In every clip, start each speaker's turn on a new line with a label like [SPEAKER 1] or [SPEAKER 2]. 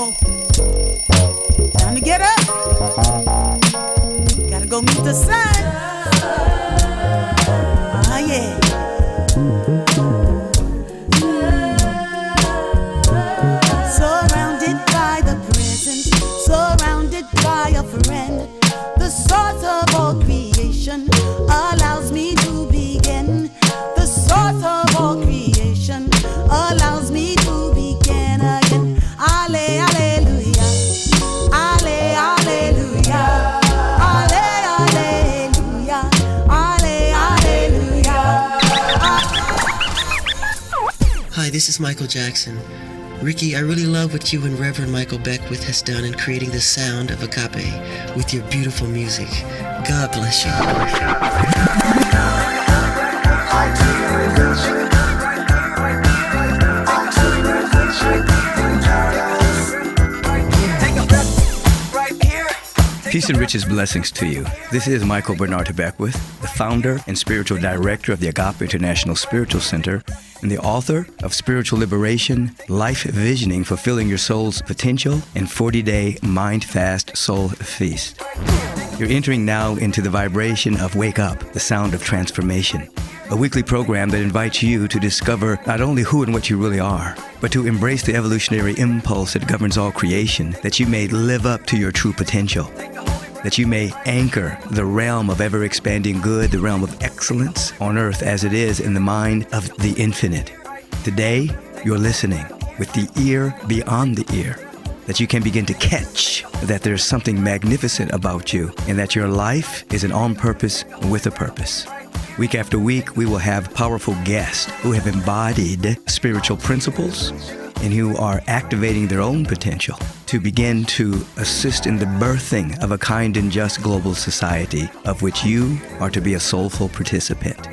[SPEAKER 1] people. Time to get up. Gotta go meet the sun. Ah, yeah. Surrounded by the presence, surrounded by a friend. The source of all creation allows me to begin. The source of all creation allows me to begin again. Alleluia, alleluia, alleluia, alleluia.
[SPEAKER 2] Hi, this is Michael Jackson. Ricky, I really love what you and Reverend Michael Beckwith has done in creating the sound of agape with your beautiful music. God bless you.
[SPEAKER 3] Peace and riches blessings to you. This is Michael Bernard Beckwith, the founder and spiritual director of the Agape International Spiritual Center and the author of Spiritual Liberation, Life Visioning, Fulfilling Your Soul's Potential, and 40-Day Mind Fast Soul Feast. You're entering now into the vibration of Wake Up, the sound of transformation, a weekly program that invites you to discover not only who and what you really are, but to embrace the evolutionary impulse that governs all creation, that you may live up to your true potential, that you may anchor the realm of ever-expanding good, the realm of excellence on earth as it is in the mind of the infinite. Today, you're listening with the ear beyond the ear, that you can begin to catch that there's something magnificent about you and that your life is an on purpose with a purpose. Week after week, we will have powerful guests who have embodied spiritual principles and who are activating their own potential to begin to assist in the birthing of a kind and just global society of which you are to be a soulful participant.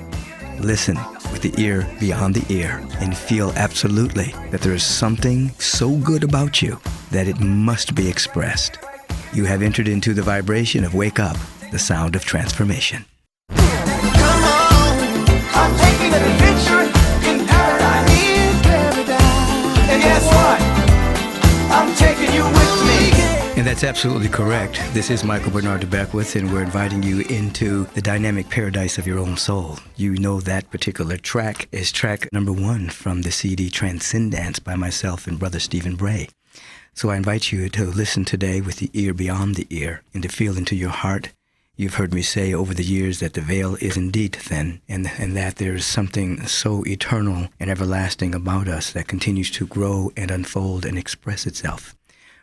[SPEAKER 3] Listen with the ear beyond the ear and feel absolutely that there is something so good about you that it must be expressed. You have entered into the vibration of Wake Up, the sound of transformation.
[SPEAKER 4] I'm taking an adventure in paradise. And guess what? I'm taking you with me.
[SPEAKER 3] And that's absolutely correct. This is Michael Bernard Beckwith, and we're inviting you into the dynamic paradise of your own soul. You know that particular track is track number 1 from the CD Transcendence by myself and Brother Stephen Bray. So I invite you to listen today with the ear beyond the ear and to feel into your heart. You've heard me say over the years that the veil is indeed thin and that there is something so eternal and everlasting about us that continues to grow and unfold and express itself.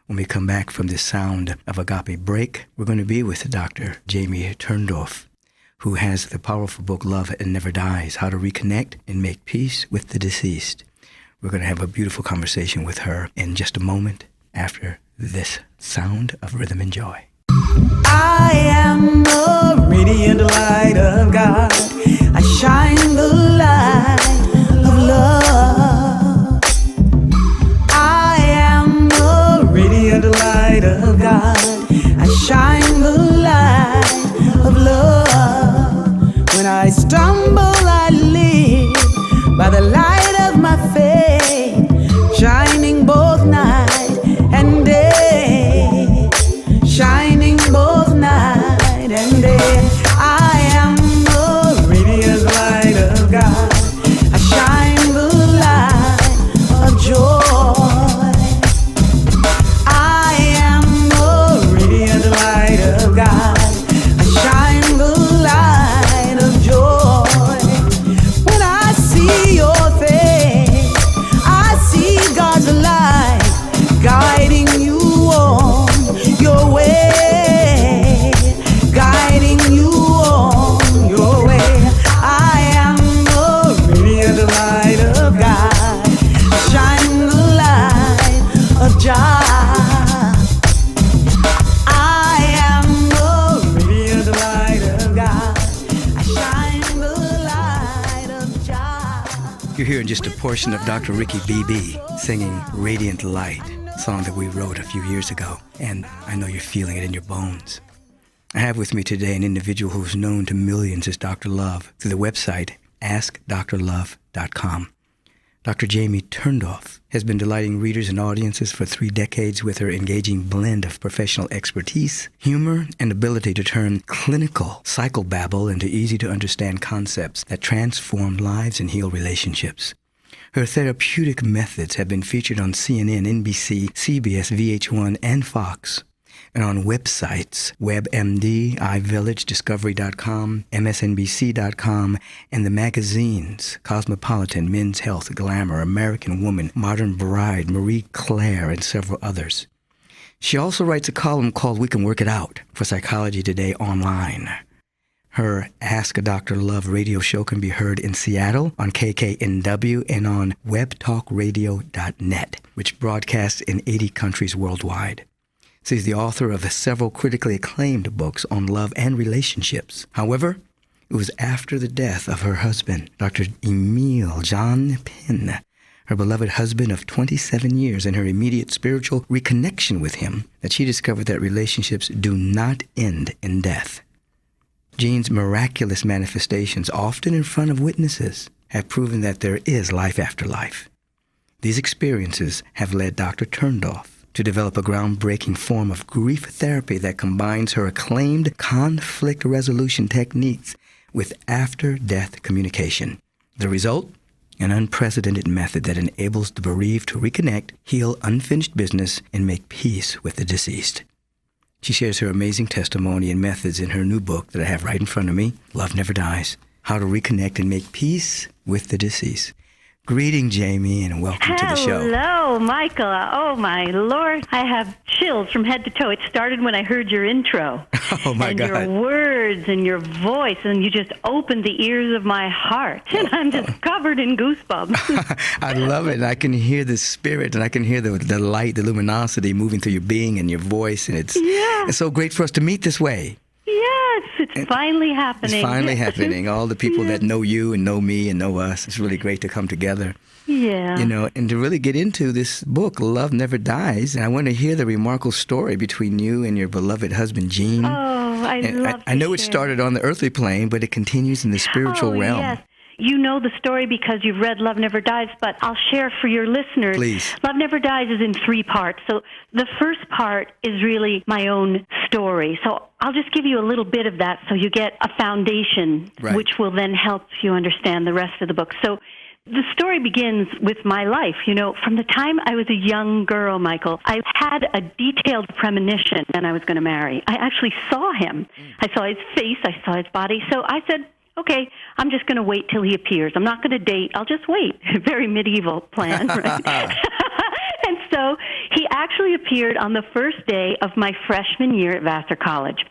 [SPEAKER 3] When we come back from this sound of agape break, we're going to be with Dr. Jamie Turndorf, who has the powerful book Love and Never Dies, How to Reconnect and Make Peace with the Deceased. We're going to have a beautiful conversation with her in just a moment after this sound of rhythm and joy.
[SPEAKER 1] I am the radiant light of God. I shine the light of love. I am the radiant light of God. I shine the light of love. When I stumble, I live by the light of my faith, shining both night and day. Shining both night and day. I am the radiant light of God. I shine the light of joy. I am the radiant light of God. I shine the light of joy. When I see your face, I see God's light guiding you on your way, guiding you on your way. I am the radiant light of God. Shine the light of Jah. I am the radiant light of God. I shine the light of Jah.
[SPEAKER 3] You're hearing just a portion of Dr. Ricky B.B. singing Radiant Light, a song that we wrote a few years ago, and I know you're feeling it in your bones. I have with me today an individual who's known to millions as Dr. Love through the website AskDrLove.com. Dr. Jamie Turndorf has been delighting readers and audiences for 3 decades with her engaging blend of professional expertise, humor, and ability to turn clinical psychobabble into easy-to-understand concepts that transform lives and heal relationships. Her therapeutic methods have been featured on CNN, NBC, CBS, VH1, and Fox, and on websites WebMD, iVillage, Discovery.com, MSNBC.com, and the magazines Cosmopolitan, Men's Health, Glamour, American Woman, Modern Bride, Marie Claire, and several others. She also writes a column called We Can Work It Out for Psychology Today online. Her Ask a Dr. Love radio show can be heard in Seattle on KKNW and on webtalkradio.net, which broadcasts in 80 countries worldwide. She's the author of several critically acclaimed books on love and relationships. However, it was after the death of her husband, Dr. Emil John Penn, her beloved husband of 27 years, and her immediate spiritual reconnection with him, that she discovered that relationships do not end in death. Gene's miraculous manifestations, often in front of witnesses, have proven that there is life after life. These experiences have led Dr. Turndorf to develop a groundbreaking form of grief therapy that combines her acclaimed conflict resolution techniques with after-death communication. The result? An unprecedented method that enables the bereaved to reconnect, heal unfinished business, and make peace with the deceased. She shares her amazing testimony and methods in her new book that I have right in front of me, Love Never Dies, How to Reconnect and Make Peace with the Deceased. Greeting, Jamie, and welcome to the show.
[SPEAKER 5] Hello, Michael. Oh, my Lord. I have chills from head to toe. It started when I heard your intro.
[SPEAKER 3] Oh, my God.
[SPEAKER 5] And your words and your voice, and you just opened the ears of my heart. And I'm just covered in goosebumps.
[SPEAKER 3] I love it. And I can hear the spirit, and I can hear the light, the luminosity moving through your being and your voice. And it's so great for us to meet this way.
[SPEAKER 5] Yes, it's finally happening.
[SPEAKER 3] It's finally happening. All the people that know you and know me and know us, it's really great to come together.
[SPEAKER 5] Yeah.
[SPEAKER 3] You know, and to really get into this book, Love Never Dies. And I want to hear the remarkable story between you and your beloved husband, Gene.
[SPEAKER 5] Oh, I
[SPEAKER 3] know it started on the earthly plane, but it continues in the spiritual realm.
[SPEAKER 5] Yes. You know the story because you've read Love Never Dies, but I'll share for your listeners.
[SPEAKER 3] Please.
[SPEAKER 5] Love Never Dies is in 3 parts. So the first part is really my own story. So I'll just give you a little bit of that so you get a foundation, which will then help you understand the rest of the book. So the story begins with my life. You know, from the time I was a young girl, Michael, I had a detailed premonition that I was going to marry. I actually saw him. I saw his face. I saw his body. So I said, okay, I'm just going to wait till he appears. I'm not going to date. I'll just wait. Very medieval plan, right? And so he actually appeared on the first day of my freshman year at Vassar College.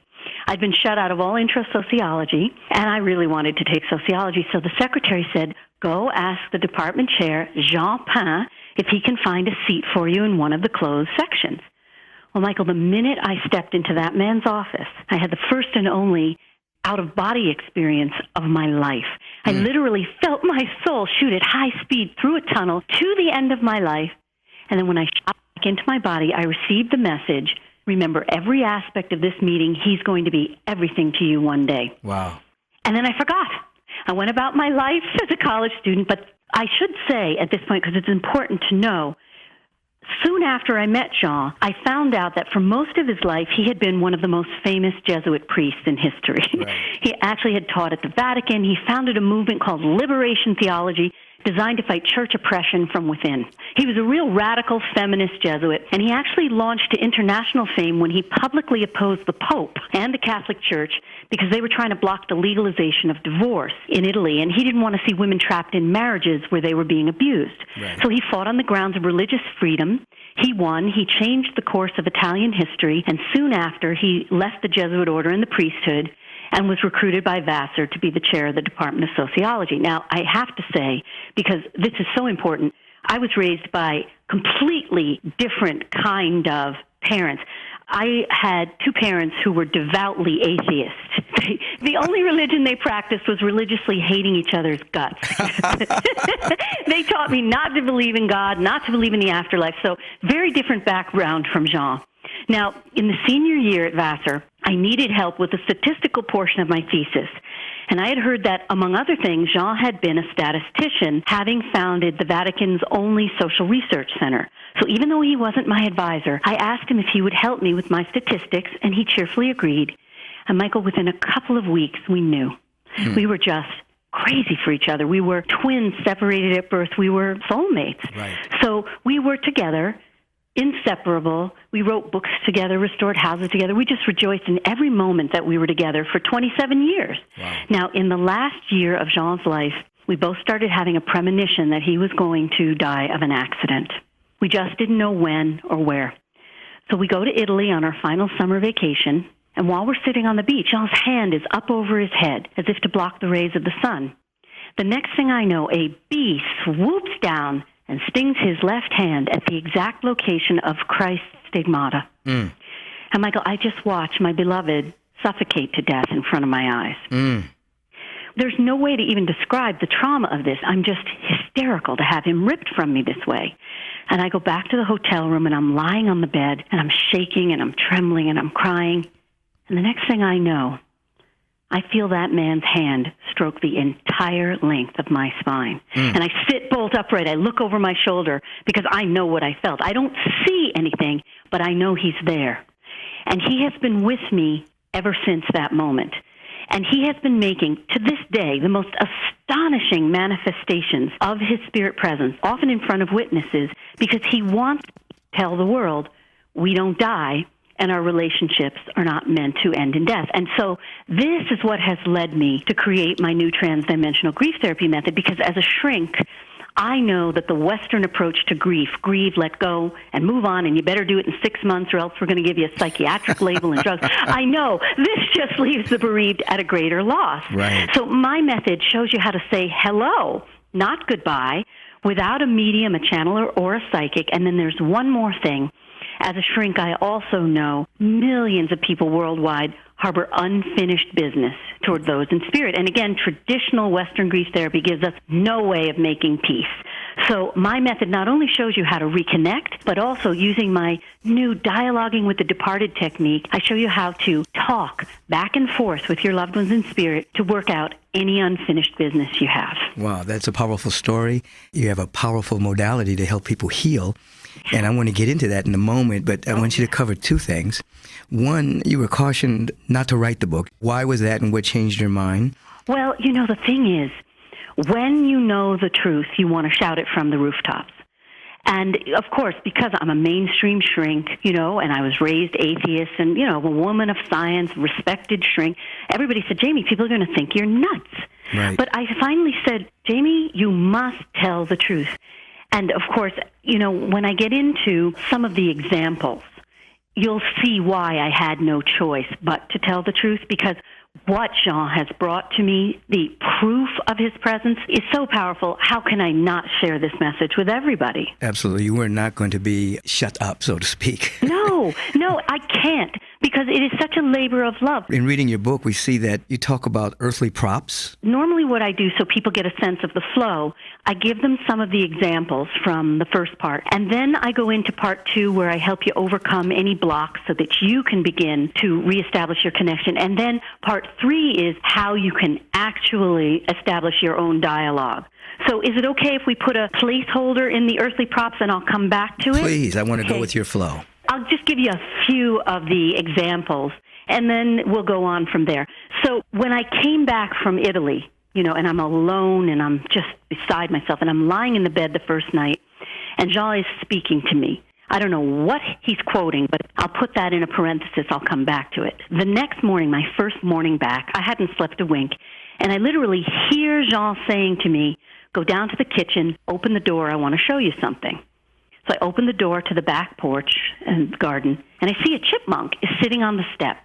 [SPEAKER 5] I'd been shut out of all intro sociology, and I really wanted to take sociology. So the secretary said, go ask the department chair, Jean Pain, if he can find a seat for you in one of the closed sections. Well, Michael, the minute I stepped into that man's office, I had the first and only out-of-body experience of my life. I literally felt my soul shoot at high speed through a tunnel to the end of my life. And then when I shot back into my body, I received the message, remember every aspect of this meeting, he's going to be everything to you one day.
[SPEAKER 3] Wow.
[SPEAKER 5] And then I forgot. I went about my life as a college student, but I should say at this point, because it's important to know, soon after I met Jean, I found out that for most of his life, he had been one of the most famous Jesuit priests in history. Right. He actually had taught at the Vatican. He founded a movement called Liberation Theology, designed to fight church oppression from within. He was a real radical feminist Jesuit, and he actually launched to international fame when he publicly opposed the Pope and the Catholic Church because they were trying to block the legalization of divorce in Italy, and he didn't want to see women trapped in marriages where they were being abused. Right. So he fought on the grounds of religious freedom. He won. He changed the course of Italian history, and soon after, he left the Jesuit order and the priesthood and was recruited by Vassar to be the chair of the Department of Sociology. Now, I have to say, because this is so important, I was raised by completely different kind of parents. I had 2 parents who were devoutly atheists. The only religion they practiced was religiously hating each other's guts. They taught me not to believe in God, not to believe in the afterlife. So very different background from Jean. Now, in the senior year at Vassar, I needed help with the statistical portion of my thesis. And I had heard that, among other things, Jean had been a statistician, having founded the Vatican's only social research center. So even though he wasn't my advisor, I asked him if he would help me with my statistics, and he cheerfully agreed. And Michael, within a couple of weeks, we knew. We were just crazy for each other. We were twins separated at birth. We were soulmates.
[SPEAKER 3] Right.
[SPEAKER 5] So we were together, inseparable. We wrote books together, restored houses together. We just rejoiced in every moment that we were together for 27 years.
[SPEAKER 3] Wow.
[SPEAKER 5] Now, in the last year of Jean's life, we both started having a premonition that he was going to die of an accident. We just didn't know when or where. So we go to Italy on our final summer vacation, and while we're sitting on the beach, Jean's hand is up over his head as if to block the rays of the sun. The next thing I know, a bee swoops down and stings his left hand at the exact location of Christ's stigmata. And Michael, I just watched my beloved suffocate to death in front of my eyes. There's no way to even describe the trauma of this. I'm just hysterical to have him ripped from me this way. And I go back to the hotel room, and I'm lying on the bed, and I'm shaking, and I'm trembling, and I'm crying. And the next thing I know, I feel that man's hand stroke the entire length of my spine. And I sit bolt upright. I look over my shoulder because I know what I felt. I don't see anything, but I know he's there. And he has been with me ever since that moment. And he has been making, to this day, the most astonishing manifestations of his spirit presence, often in front of witnesses, because he wants to tell the world, we don't die, and our relationships are not meant to end in death. And so this is what has led me to create my new transdimensional grief therapy method, because as a shrink, I know that the Western approach to grief, grieve, let go, and move on, and you better do it in 6 months or else we're going to give you a psychiatric label and drugs. I know this just leaves the bereaved at a greater loss.
[SPEAKER 3] Right.
[SPEAKER 5] So my method shows you how to say hello, not goodbye, without a medium, a channeler, or a psychic. And then there's one more thing. As a shrink, I also know millions of people worldwide harbor unfinished business toward those in spirit. And again, traditional Western grief therapy gives us no way of making peace. So my method not only shows you how to reconnect, but also using my new dialoguing with the departed technique, I show you how to talk back and forth with your loved ones in spirit to work out any unfinished business you have.
[SPEAKER 3] Wow, that's a powerful story. You have a powerful modality to help people heal. And I want to get into that in a moment, but I want you to cover two things. One, you were cautioned not to write the book. Why was that, and what changed your mind?
[SPEAKER 5] Well, you know, the thing is, when you know the truth, you want to shout it from the rooftops. And, of course, because I'm a mainstream shrink, you know, and I was raised atheist and, you know, a woman of science, respected shrink, everybody said, Jamie, people are going to think you're nuts.
[SPEAKER 3] Right.
[SPEAKER 5] But I finally said, Jamie, you must tell the truth. And, of course, you know, when I get into some of the examples, you'll see why I had no choice but to tell the truth, because what Jean has brought to me, the proof of his presence, is so powerful. How can I not share this message with everybody?
[SPEAKER 3] Absolutely. You were not going to be shut up, so to speak.
[SPEAKER 5] No, I can't, because it is such a labor of love.
[SPEAKER 3] In reading your book, we see that you talk about earthly props.
[SPEAKER 5] Normally what I do, so people get a sense of the flow, I give them some of the examples from the first part, and then I go into part 2 where I help you overcome any blocks so that you can begin to reestablish your connection. And then part 3 is how you can actually establish your own dialogue. So is it okay if we put a placeholder in the earthly props and I'll come back to it?
[SPEAKER 3] Please, I want to go with your flow.
[SPEAKER 5] I'll just give you a few of the examples, and then we'll go on from there. So when I came back from Italy, you know, and I'm alone and I'm just beside myself, and I'm lying in the bed the first night, and Jean is speaking to me. I don't know what he's quoting, but I'll put that in a parenthesis. I'll come back to it. The next morning, my first morning back, I hadn't slept a wink, and I literally hear Jean saying to me, go down to the kitchen, open the door, I want to show you something. So I open the door to the back porch and garden, and I see a chipmunk is sitting on the step.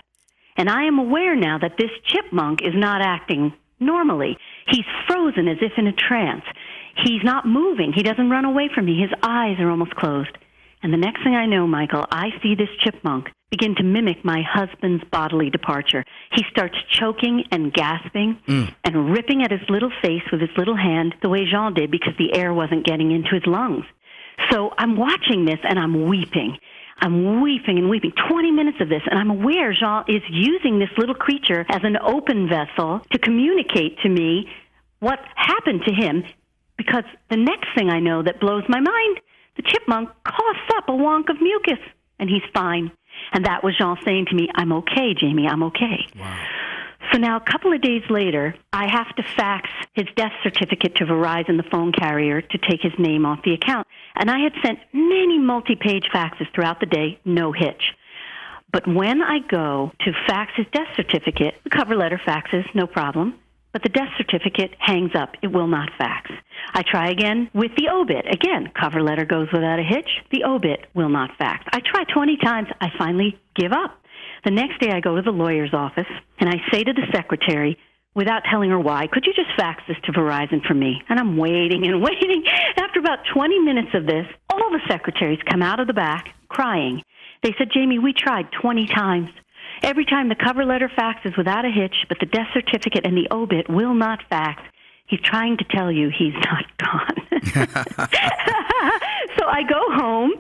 [SPEAKER 5] And I am aware now that this chipmunk is not acting normally. He's frozen as if in a trance. He's not moving. He doesn't run away from me. His eyes are almost closed. And the next thing I know, Michael, I see this chipmunk begin to mimic my husband's bodily departure. He starts choking and gasping and ripping at his little face with his little hand the way Jean did, because the air wasn't getting into his lungs. So I'm watching this and I'm weeping. I'm weeping and weeping, 20 minutes of this, and I'm aware Jean is using this little creature as an open vessel to communicate to me what happened to him, because the next thing I know that blows my mind, the chipmunk coughs up a wonk of mucus, and he's fine. And that was Jean saying to me, I'm okay, Jamie, I'm okay.
[SPEAKER 3] Wow.
[SPEAKER 5] So now a couple of days later, I have to fax his death certificate to Verizon, the phone carrier, to take his name off the account. And I had sent many multi-page faxes throughout the day, no hitch. But when I go to fax his death certificate, the cover letter faxes, no problem. But the death certificate hangs up. It will not fax. I try again with the obit. Again, cover letter goes without a hitch. The obit will not fax. I try 20 times. I finally give up. The next day I go to the lawyer's office, and I say to the secretary, without telling her why, could you just fax this to Verizon for me? And I'm waiting and waiting. After about 20 minutes of this, all the secretaries come out of the back crying. They said, Jamie, we tried 20 times. Every time the cover letter faxes without a hitch, but the death certificate and the obit will not fax. He's trying to tell you he's not gone. So I go home,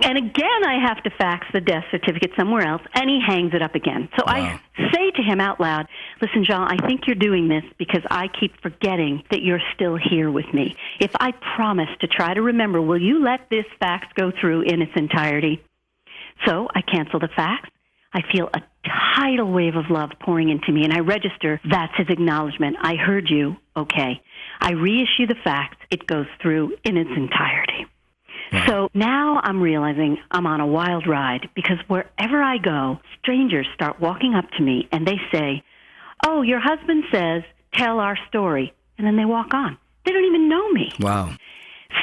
[SPEAKER 5] and again I have to fax the death certificate somewhere else, and he hangs it up again. So
[SPEAKER 3] Wow.
[SPEAKER 5] I say to him out loud, listen, Jean, I think you're doing this because I keep forgetting that you're still here with me. If I promise to try to remember, will you let this fax go through in its entirety? So I cancel the fax. I feel a tidal wave of love pouring into me, and I register, that's his acknowledgement. I heard you, okay. I reissue the fax. It goes through in its entirety.
[SPEAKER 3] Wow.
[SPEAKER 5] So now I'm realizing I'm on a wild ride, because wherever I go, strangers start walking up to me, and they say, oh, your husband says, tell our story, and then they walk on. They don't even know me.
[SPEAKER 3] Wow.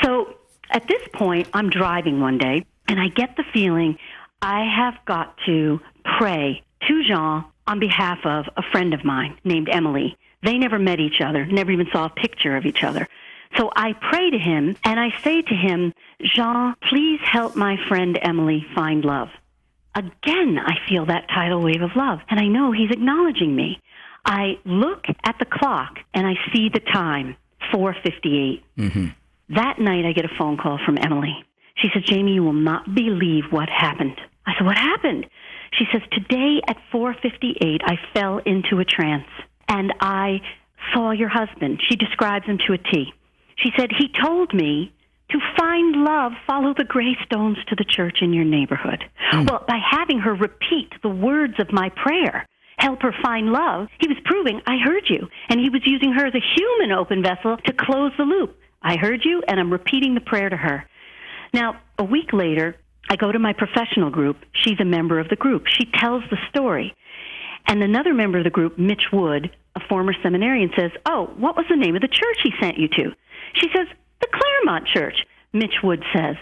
[SPEAKER 5] So at this point, I'm driving one day, and I get the feeling I have got to pray to Jean on behalf of a friend of mine named Emily. They never met each other, never even saw a picture of each other. So I pray to him, and I say to him, Jean, please help my friend Emily find love. Again, I feel that tidal wave of love, and I know he's acknowledging me. I look at the clock, and I see the time, 4:58. Mm-hmm. That night, I get a phone call from Emily. She says, Jamie, you will not believe what happened. I said, what happened? She says, today at 4:58, I fell into a trance, and I saw your husband. She describes him to a T. She said, he told me to find love, follow the gray stones to the church in your neighborhood. Well, by having her repeat the words of my prayer, help her find love, he was proving, I heard you. And he was using her as a human open vessel to close the loop. I heard you, and I'm repeating the prayer to her. Now, a week later, I go to my professional group. She's a member of the group. She tells the story. And another member of the group, Mitch Wood, a former seminarian, says, oh, what was the name of the church he sent you to? She says, the Claremont Church. Mitch Wood says,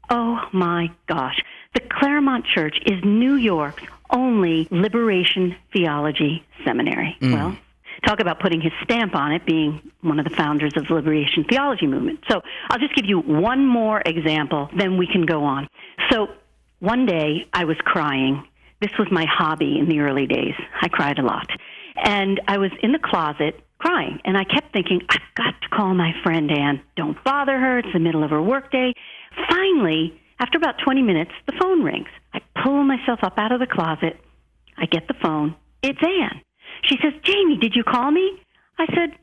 [SPEAKER 5] oh, my gosh. The Claremont Church is New York's only liberation theology seminary. Well, talk about putting his stamp on it, being one of the founders of the liberation theology movement. So I'll just give you one more example, then we can go on. So one day I was crying. This was my hobby in the early days. I cried a lot. And I was in the closet crying, and I kept thinking, I've got to call my friend Ann. Don't bother her. It's the middle of her workday. Finally, after about 20 minutes, the phone rings. I pull myself up out of the closet. I get the phone. It's Ann. She says, Jamie, did you call me? I said,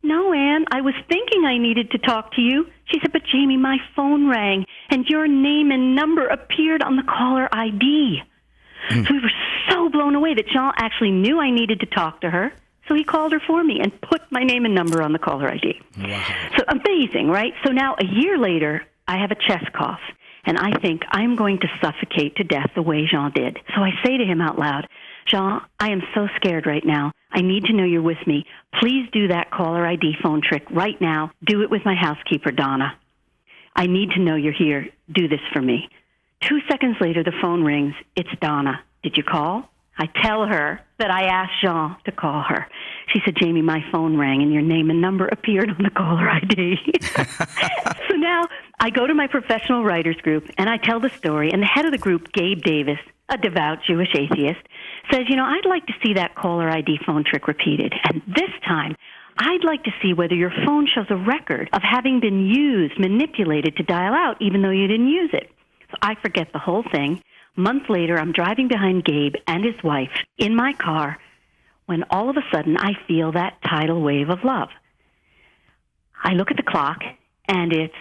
[SPEAKER 5] no, Ann, I was thinking I needed to talk to you. She said, but Jamie, my phone rang, and your name and number appeared on the caller ID. So we were so blown away that Jean actually knew I needed to talk to her, so he called her for me and put my name and number on the caller ID. Wow. So amazing, right? So now a year later, I have a chest cough, and I think I'm going to suffocate to death the way Jean did. So I say to him out loud, Jean, I am so scared right now. I need to know you're with me. Please do that caller ID phone trick right now. Do it with my housekeeper, Donna. I need to know you're here. Do this for me. 2 seconds later, the phone rings. It's Donna. Did you call? I tell her that I asked Jean to call her. She said, Jamie, my phone rang and your name and number appeared on the caller ID. So now I go to my professional writers group and I tell the story, and the head of the group, Gabe Davis, a devout Jewish atheist, says, I'd like to see that caller ID phone trick repeated. And this time, I'd like to see whether your phone shows a record of having been manipulated to dial out, even though you didn't use it. So I forget the whole thing. month later, I'm driving behind Gabe and his wife in my car when all of a sudden I feel that tidal wave of love. I look at the clock, and it's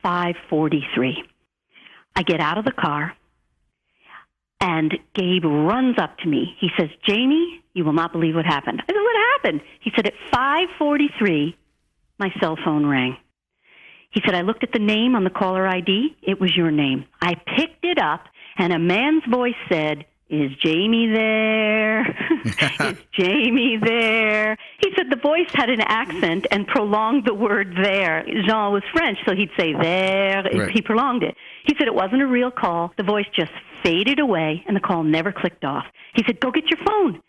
[SPEAKER 5] 5:43. I get out of the car, and Gabe runs up to me. He says, Jamie, you will not believe what happened. I said, what happened? He said, at 5:43, my cell phone rang. He said, I looked at the name on the caller ID. It was your name. I picked it up, and a man's voice said, is Jamie there? Is Jamie there? He said the voice had an accent and prolonged the word there. Jean was French, so he'd say there. Right. He prolonged it. He said it wasn't a real call. The voice just faded away, and the call never clicked off. He said, go get your phone.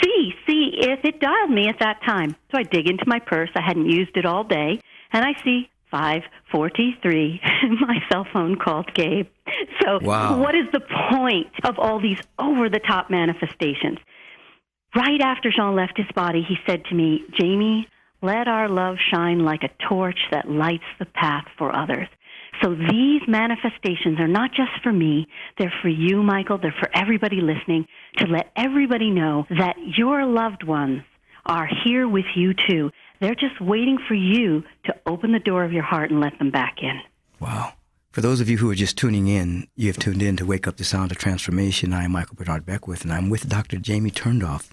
[SPEAKER 5] See if it dialed me at that time. So I dig into my purse. I hadn't used it all day, and I see 5:43. My cell phone called Gabe. So What is the point of all these over-the-top manifestations? Right after Jean left his body, he said to me, Jamie, let our love shine like a torch that lights the path for others. So these manifestations are not just for me. They're for you, Michael. They're for everybody listening, to let everybody know that your loved ones are here with you too. They're just waiting for you to open the door of your heart and let them back in.
[SPEAKER 3] Wow. For those of you who are just tuning in, you have tuned in to Wake Up the Sound of Transformation. I am Michael Bernard Beckwith, and I'm with Dr. Jamie Turndoff.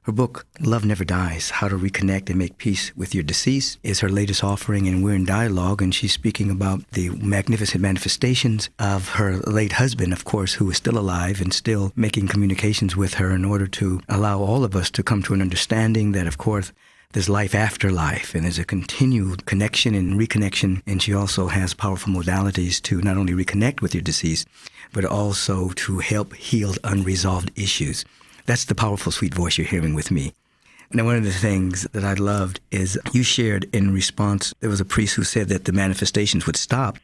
[SPEAKER 3] Her book, Love Never Dies, How to Reconnect and Make Peace with Your Deceased, is her latest offering, and we're in dialogue, and she's speaking about the magnificent manifestations of her late husband, of course, who is still alive and still making communications with her in order to allow all of us to come to an understanding that, of course, there's life after life, and there's a continued connection and reconnection, and she also has powerful modalities to not only reconnect with your deceased, but also to help heal unresolved issues. That's the powerful, sweet voice you're hearing with me. Now, one of the things that I loved is you shared in response, there was a priest who said that the manifestations would stop,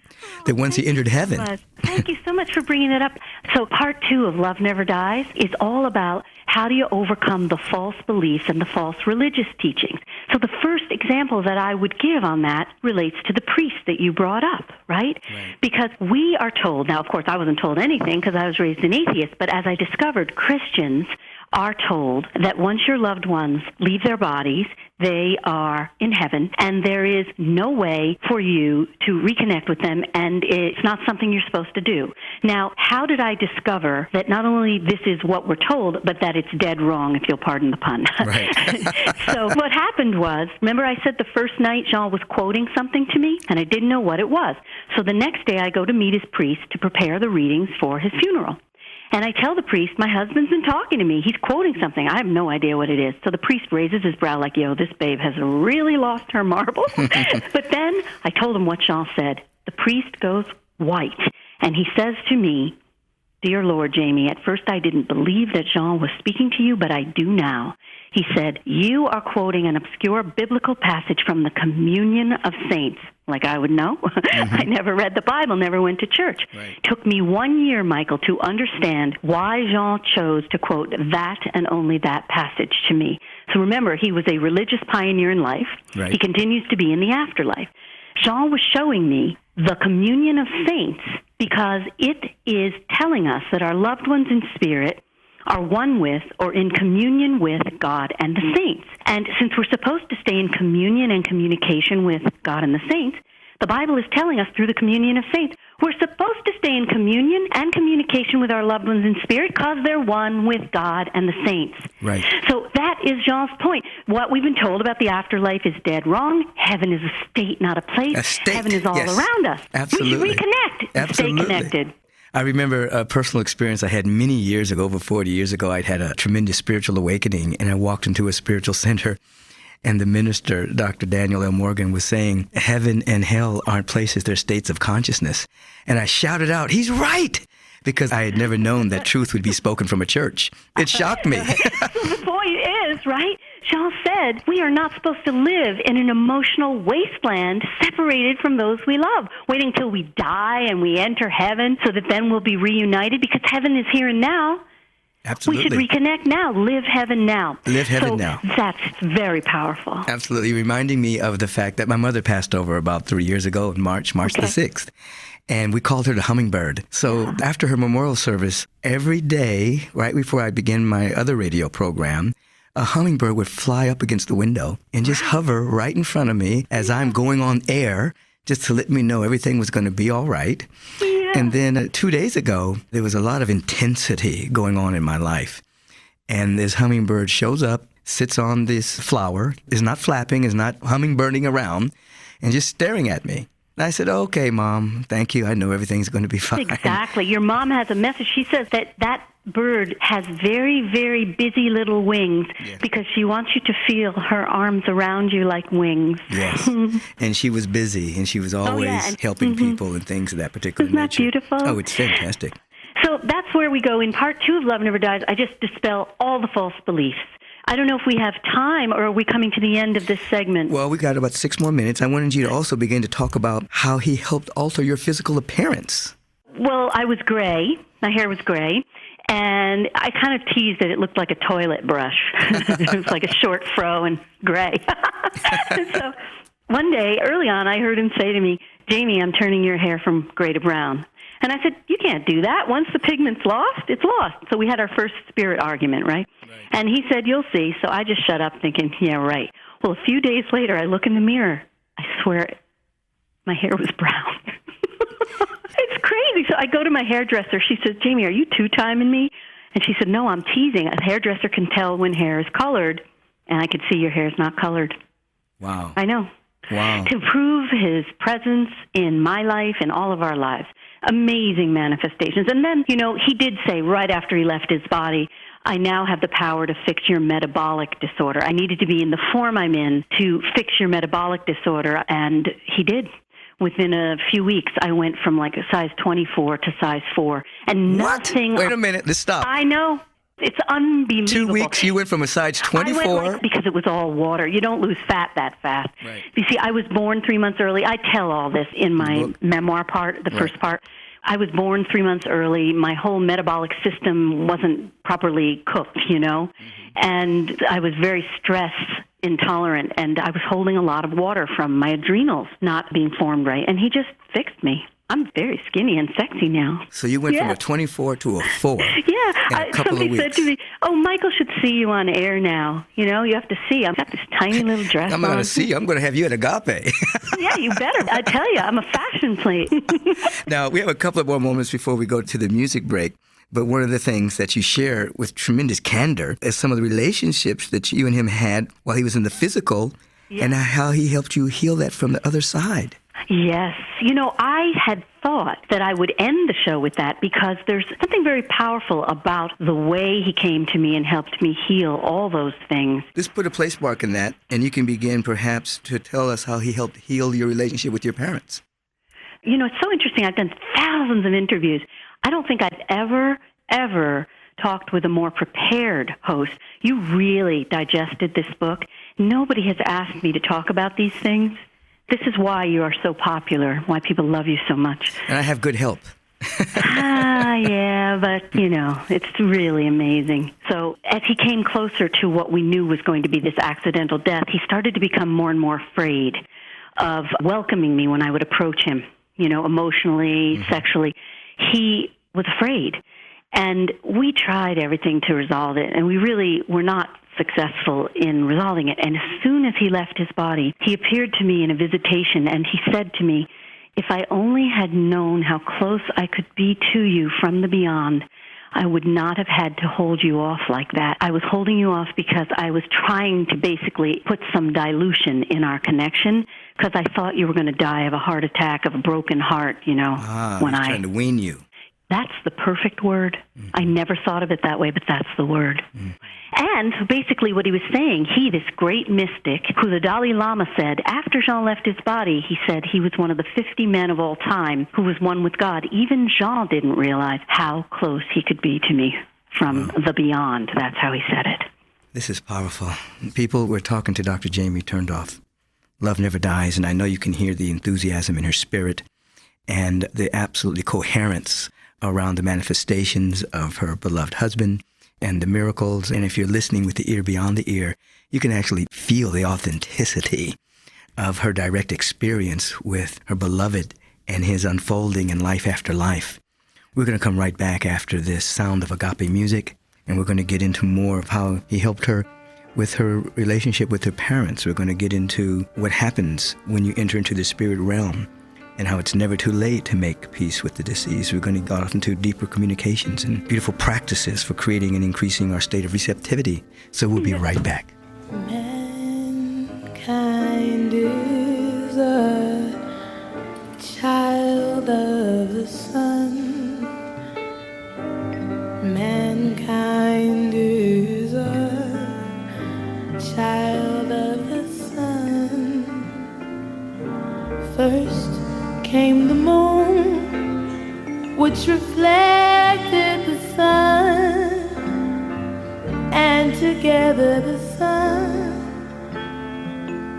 [SPEAKER 3] that once he entered heaven.
[SPEAKER 5] Thank you so much for bringing it up. So part 2 of Love Never Dies is all about how do you overcome the false beliefs and the false religious teachings. So the first example that I would give on that relates to the priest that you brought up, right? Because we are told, now of course I wasn't told anything because I was raised an atheist, but as I discovered, Christians are told that once your loved ones leave their bodies, they are in heaven, and there is no way for you to reconnect with them, and it's not something you're supposed to do. Now, how did I discover that not only this is what we're told, but that it's dead wrong, if you'll pardon the pun? Right. So what happened was, remember I said the first night Jean was quoting something to me, and I didn't know what it was. So the next day I go to meet his priest to prepare the readings for his funeral. And I tell the priest, my husband's been talking to me. He's quoting something. I have no idea what it is. So the priest raises his brow like, yo, this babe has really lost her marbles. But then I told him what Jean said. The priest goes white, and he says to me, Dear Lord, Jamie, at first I didn't believe that Jean was speaking to you, but I do now. He said, you are quoting an obscure biblical passage from the Communion of Saints. Like I would know. I never read the Bible, never went to church. Right. Took me 1 year, Michael, to understand why Jean chose to quote that and only that passage to me. So remember, he was a religious pioneer in life. Right. He continues to be in the afterlife. Jean was showing me the Communion of Saints because it is telling us that our loved ones in spirit are one with or in communion with God and the saints. And since we're supposed to stay in communion and communication with God and the saints, the Bible is telling us through the communion of saints, we're supposed to stay in communion and communication with our loved ones in spirit because they're one with God and the saints. Right. So that is Jean's point. What we've been told about the afterlife is dead wrong. Heaven is a state, not a place. A state. Heaven is all around us. Absolutely. We should reconnect and stay connected.
[SPEAKER 3] I remember a personal experience I had many years ago, over 40 years ago. I'd had a tremendous spiritual awakening, and I walked into a spiritual center, and the minister, Dr. Daniel L. Morgan, was saying, heaven and hell aren't places, they're states of consciousness. And I shouted out, he's right! Because I had never known that truth would be spoken from a church. It shocked me.
[SPEAKER 5] The point is, right? Jean said, we are not supposed to live in an emotional wasteland separated from those we love, waiting till we die and we enter heaven so that then we'll be reunited because heaven is here and now.
[SPEAKER 3] Absolutely.
[SPEAKER 5] We should reconnect now. Live heaven now.
[SPEAKER 3] Live heaven now.
[SPEAKER 5] That's very powerful.
[SPEAKER 3] Absolutely. Reminding me of the fact that my mother passed over about 3 years ago in March the 6th. And we called her the Hummingbird. So after her memorial service, every day, right before I began my other radio program, a hummingbird would fly up against the window and just hover right in front of me as I'm going on air, just to let me know everything was going to be all right.
[SPEAKER 5] Yeah.
[SPEAKER 3] And then 2 days ago, there was a lot of intensity going on in my life. And this hummingbird shows up, sits on this flower, is not flapping, is not hummingbirding around, and just staring at me. And I said, okay, Mom, thank you. I know everything's going to be fine.
[SPEAKER 5] Exactly. Your mom has a message. She says that bird has very, very busy little wings because she wants you to feel her arms around you like wings.
[SPEAKER 3] Yes. And she was busy, and she was always helping people and things of that particular
[SPEAKER 5] Isn't
[SPEAKER 3] nature.
[SPEAKER 5] that beautiful?
[SPEAKER 3] Oh, it's fantastic.
[SPEAKER 5] So that's where we go. In part 2 of Love Never Dies, I just dispel all the false beliefs. I don't know if we have time, or are we coming to the end of this segment?
[SPEAKER 3] Well, we got about 6 more minutes. I wanted you to also begin to talk about how he helped alter your physical appearance.
[SPEAKER 5] Well, I was gray. My hair was gray. And I kind of teased that it looked like a toilet brush. It was like a short fro and gray. So one day, early on, I heard him say to me, Jamie, I'm turning your hair from gray to brown. And I said, you can't do that. Once the pigment's lost, it's lost. So we had our first spirit argument, right? And he said, you'll see. So I just shut up thinking, yeah, right. Well, a few days later, I look in the mirror. I swear my hair was brown. It's crazy. So I go to my hairdresser. She says, Jamie, are you two-timing me? And she said, no, I'm teasing. A hairdresser can tell when hair is colored, and I could see your hair is not colored.
[SPEAKER 3] Wow.
[SPEAKER 5] I know.
[SPEAKER 3] Wow.
[SPEAKER 5] To prove his presence in my life and all of our lives. Amazing manifestations. And then, he did say right after he left his body, I now have the power to fix your metabolic disorder. I needed to be in the form I'm in to fix your metabolic disorder, and he did. Within a few weeks, I went from like a size 24 to size 4. And nothing...
[SPEAKER 3] Wait a minute. Let's stop.
[SPEAKER 5] I know. It's unbelievable.
[SPEAKER 3] 2 weeks, you went from a size 24?
[SPEAKER 5] I went because it was all water. You don't lose fat that fast.
[SPEAKER 3] Right.
[SPEAKER 5] You see, I was born 3 months early. I tell all this in my memoir part, the first part. I was born 3 months early. My whole metabolic system wasn't properly cooked, and I was very stress intolerant, and I was holding a lot of water from my adrenals not being formed right, and he just fixed me. I'm very skinny and sexy now.
[SPEAKER 3] So you went from a 24 to a 4 in a couple of
[SPEAKER 5] somebody
[SPEAKER 3] weeks.
[SPEAKER 5] said to me, Michael should see you on air now. You have to see. I've got this tiny little dress
[SPEAKER 3] I'm not going to see you. I'm going to have you at Agape.
[SPEAKER 5] Yeah, you better. I tell you, I'm a fashion plate.
[SPEAKER 3] Now, we have a couple of more moments before we go to the music break. But one of the things that you share with tremendous candor is some of the relationships that you and him had while he was in the physical and how he helped you heal that from the other side.
[SPEAKER 5] Yes. I had thought that I would end the show with that because there's something very powerful about the way he came to me and helped me heal all those things.
[SPEAKER 3] Let's put a place mark in that, and you can begin perhaps to tell us how he helped heal your relationship with your parents.
[SPEAKER 5] It's so interesting. I've done thousands of interviews. I don't think I've ever talked with a more prepared host. You really digested this book. Nobody has asked me to talk about these things. This is why you are so popular, why people love you so much.
[SPEAKER 3] And I have good help.
[SPEAKER 5] Yeah, but, it's really amazing. So as he came closer to what we knew was going to be this accidental death, he started to become more and more afraid of welcoming me when I would approach him, emotionally, sexually. He was afraid. And we tried everything to resolve it, and we really were not successful in resolving it. And as soon as he left his body, he appeared to me in a visitation, and he said to me, if I only had known how close I could be to you from the beyond, I would not have had to hold you off like that. I was holding you off because I was trying to basically put some dilution in our connection because I thought you were going to die of a heart attack, of a broken heart, when I...
[SPEAKER 3] trying to wean you.
[SPEAKER 5] That's the perfect word. I never thought of it that way, but that's the word. And basically what he was saying, this great mystic, who the Dalai Lama said, after Jean left his body, he said he was one of the 50 men of all time who was one with God. Even Jean didn't realize how close he could be to me from the beyond. That's how he said it.
[SPEAKER 3] This is powerful. People, we're talking to Dr. Jamie Turndorf. Love Never Dies, and I know you can hear the enthusiasm in her spirit and the absolutely coherence around the manifestations of her beloved husband and the miracles. And if you're listening with the ear beyond the ear, you can actually feel the authenticity of her direct experience with her beloved and his unfolding in Life After Life. We're going to come right back after this sound of agape music, and we're going to get into more of how he helped her with her relationship with her parents. We're going to get into what happens when you enter into the spirit realm and how it's never too late to make peace with the deceased. We're going to go off into deeper communications and beautiful practices for creating and increasing our state of receptivity. So we'll be right back.
[SPEAKER 6] Mankind is a child of the sun. Mankind is a child of the sun. First came the moon, which reflected the sun, and together the sun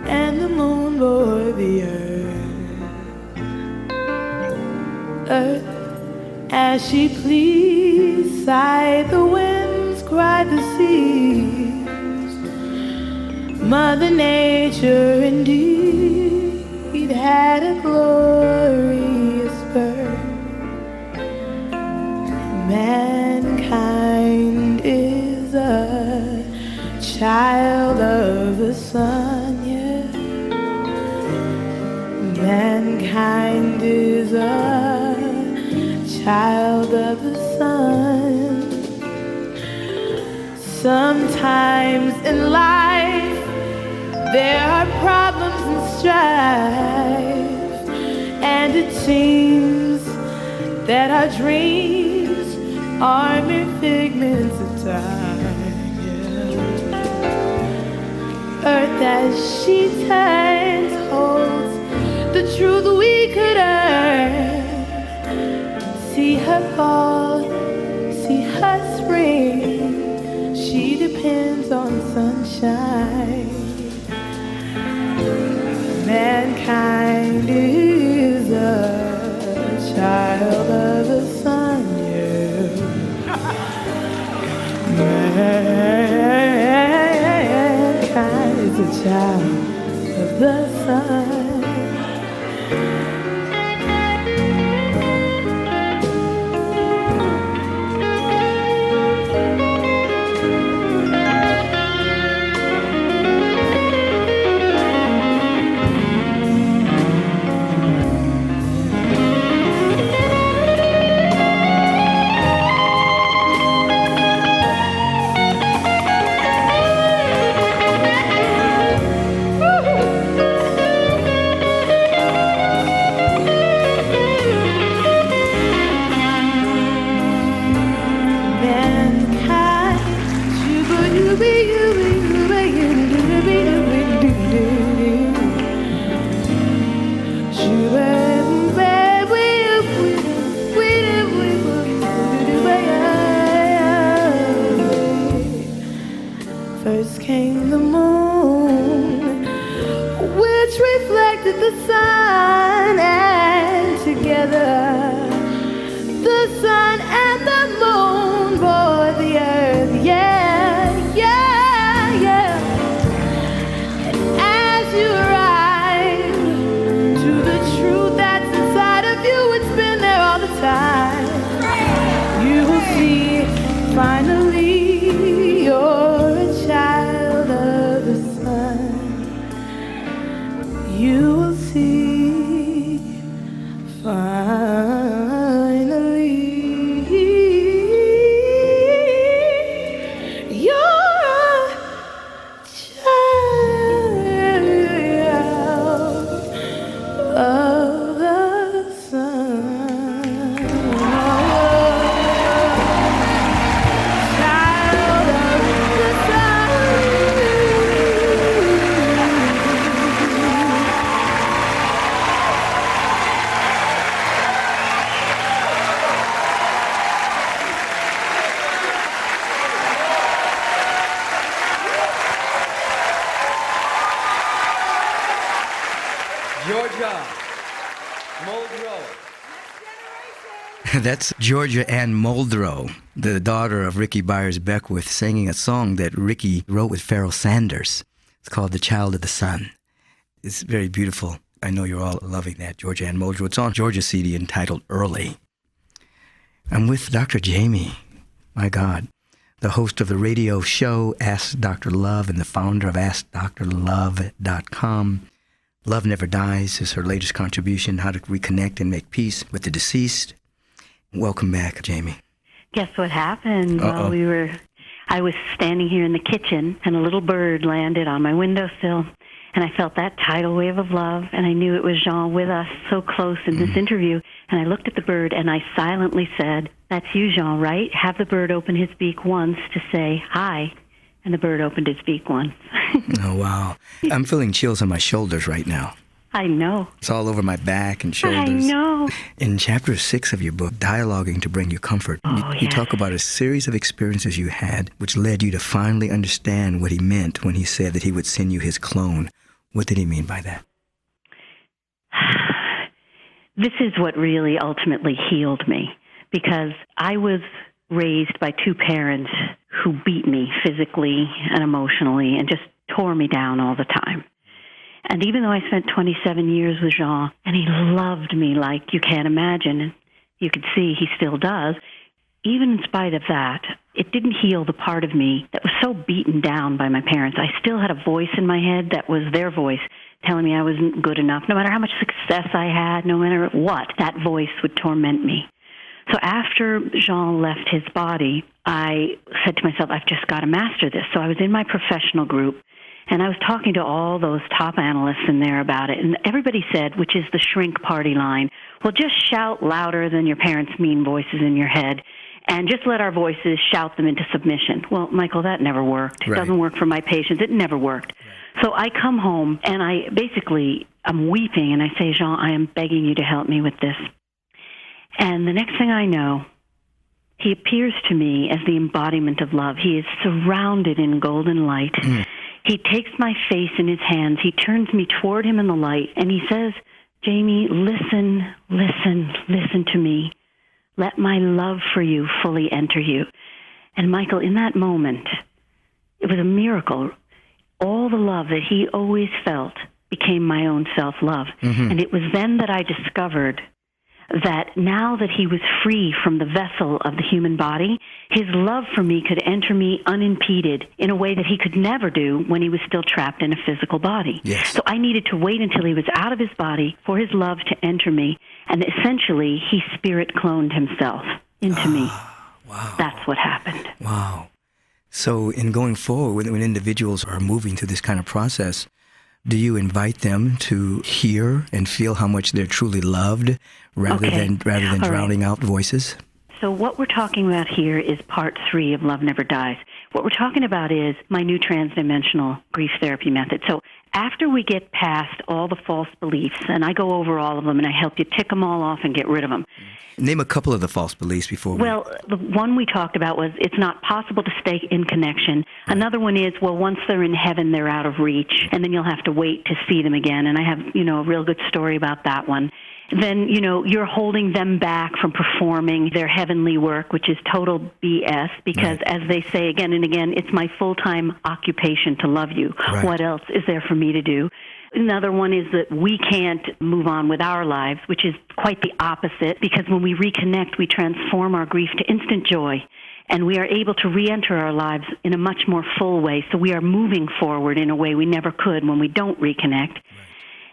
[SPEAKER 6] and the moon bore the earth. As she pleased, sighed the winds, cried the seas. Mother Nature indeed had a glorious birth. Mankind is a child of the sun, yeah. Mankind is a child of the sun. Sometimes in life there are problems and strife, and it seems that our dreams are mere figments of time, yeah. Earth as she turns holds the truth we could earn. See her fall, see her spring, she depends on sunshine. Mankind is a child of the sun, yeah. Mankind is a child of the sun. First came the moon, which reflected the sun, and together the sun and the moon bore the earth, yeah, yeah, yeah. And as you arrive to the truth that's inside of you, it's been there all the time. You will see finally you're a child of the sun. You will see finally you're a child of the sun. Child of the sun.
[SPEAKER 3] Georgia Muldrow. That's Georgia Ann Muldrow, the daughter of Ricky Byers Beckwith, singing a song that Ricky wrote with Pharoah Sanders. It's called The Child of the Sun. It's very beautiful. I know you're all loving that, Georgia Ann Muldrow. It's on Georgia's CD entitled Early. I'm with Dr. Jamie, my God, the host of the radio show Ask Dr. Love and the founder of AskDrLove.com. Love Never Dies is her latest contribution, how to reconnect and make peace with the deceased. Welcome back, Jamie.
[SPEAKER 5] Guess what happened?
[SPEAKER 3] Uh-oh.
[SPEAKER 5] Well, I was standing here in the kitchen, and a little bird landed on my windowsill, and I felt that tidal wave of love, and I knew it was Jean with us so close in this interview, and I looked at the bird, and I silently said, "That's you, Jean, right? Have the bird open his beak once to say hi." And the bird opened his beak once.
[SPEAKER 3] Oh, wow. I'm feeling chills on my shoulders right now.
[SPEAKER 5] I know.
[SPEAKER 3] It's all over my back and shoulders.
[SPEAKER 5] I know.
[SPEAKER 3] In Chapter 6 of your book, Dialoguing to Bring You Comfort, you talk about a series of experiences you had which led you to finally understand what he meant when he said that he would send you his clone. What did he mean by that?
[SPEAKER 5] This is what really ultimately healed me, because I was raised by two parents who beat me physically and emotionally and just tore me down all the time. And even though I spent 27 years with Jean, and he loved me like you can't imagine, and you could see he still does, even in spite of that, it didn't heal the part of me that was so beaten down by my parents. I still had a voice in my head that was their voice telling me I wasn't good enough. No matter how much success I had, no matter what, that voice would torment me. So after Jean left his body, I said to myself, I've just got to master this. So I was in my professional group, and I was talking to all those top analysts in there about it. And everybody said, which is the shrink party line, well, just shout louder than your parents' mean voices in your head, and just let our voices shout them into submission. Well, Michael, that never worked. It doesn't work for my patients. It never worked. Right. So I come home, and I'm weeping, and I say, Jean, I am begging you to help me with this. And the next thing I know, he appears to me as the embodiment of love. He is surrounded in golden light. He takes my face in his hands. He turns me toward him in the light, and he says, Jamie, listen, listen, listen to me. Let my love for you fully enter you. And Michael, in that moment, it was a miracle. All the love that he always felt became my own self-love. And it was then that I discovered that now that he was free from the vessel of the human body, his love for me could enter me unimpeded in a way that he could never do when he was still trapped in a physical body.
[SPEAKER 3] Yes.
[SPEAKER 5] So I needed to wait until he was out of his body for his love to enter me, and essentially he spirit cloned himself into me.
[SPEAKER 3] Wow.
[SPEAKER 5] That's what happened.
[SPEAKER 3] Wow. So in going forward, when individuals are moving through this kind of process, do you invite them to hear and feel how much they're truly loved rather than drowning out voices?
[SPEAKER 5] So what we're talking about here is part 3 of Love Never Dies. What we're talking about is my new transdimensional grief therapy method. So after we get past all the false beliefs, and I go over all of them, and I help you tick them all off and get rid of them.
[SPEAKER 3] Name a couple of the false beliefs before we...
[SPEAKER 5] Well, the one we talked about was it's not possible to stay in connection. Another one is, well, once they're in heaven, they're out of reach, and then you'll have to wait to see them again. And I have, a real good story about that one. Then, you're holding them back from performing their heavenly work, which is total BS, because as they say again and again, it's my full-time occupation to love you.
[SPEAKER 3] Right.
[SPEAKER 5] What else is there for me to do? Another one is that we can't move on with our lives, which is quite the opposite, because when we reconnect, we transform our grief to instant joy, and we are able to re-enter our lives in a much more full way. So we are moving forward in a way we never could when we don't reconnect. Right.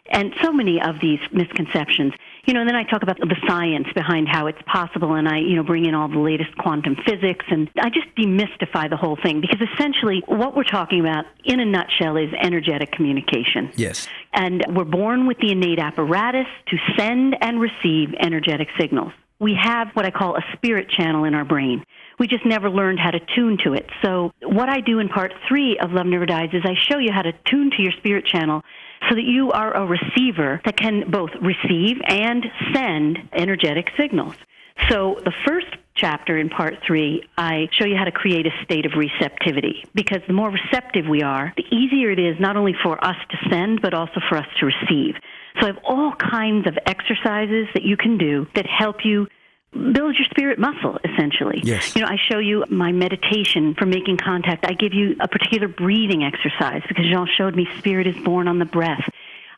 [SPEAKER 5] And so many of these misconceptions, and then I talk about the science behind how it's possible, and I, bring in all the latest quantum physics, and I just demystify the whole thing, because essentially what we're talking about in a nutshell is energetic communication.
[SPEAKER 3] Yes.
[SPEAKER 5] And we're born with the innate apparatus to send and receive energetic signals. We have what I call a spirit channel in our brain. We just never learned how to tune to it. So what I do in part 3 of Love Never Dies is I show you how to tune to your spirit channel so that you are a receiver that can both receive and send energetic signals. So the first chapter in part 3, I show you how to create a state of receptivity, because the more receptive we are, the easier it is not only for us to send, but also for us to receive. So I have all kinds of exercises that you can do that help you build your spirit muscle, essentially.
[SPEAKER 3] Yes.
[SPEAKER 5] I show you my meditation for making contact. I give you a particular breathing exercise, because Jean showed me spirit is born on the breath.